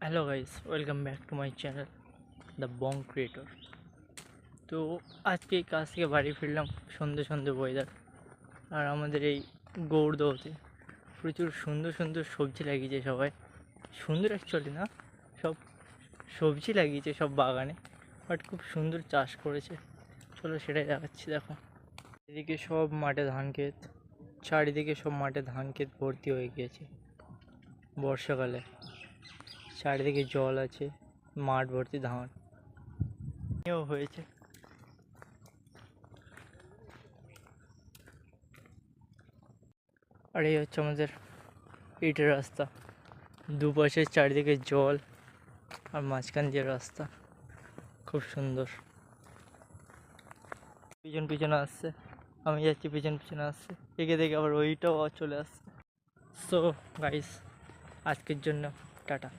Hello guys, welcome back to my channel the Bong creator. তো আজকে এই কাজ থেকে বাড়ি ফিরলাম, সন্ধে সন্ধে ওয়েদার। আর আমাদের এই গৌড়দহতে প্রচুর সুন্দর সুন্দর সবজি লাগিয়েছে সবাই। সুন্দর অ্যাকচুয়ালি না, সব সবজি লাগিয়েছে সব বাগানে, বাট খুব সুন্দর চাষ করেছে। চলো সেটাই দেখাচ্ছি। দেখো, এদিকে সব মাঠে ধান ক্ষেত, চারিদিকে সব মাঠে ধান ক্ষেত ভর্তি হয়ে গিয়েছে। বর্ষাকালে চারিদিকে জল আছে, মাঠ ভর্তি ধান হয়েছে। আর এই হচ্ছে আমাদের ইটের রাস্তা, দুপাশে চারিদিকে জল আর মাঝখান দিয়ে রাস্তা, খুব সুন্দর। পিছন পিছনে আসছে, আমি যাচ্ছি, পিছন পিছনে আসছে, একে দেখে আবার ওইটাও চলে আসছে। সো গাইস, আজকের জন্য টাটা।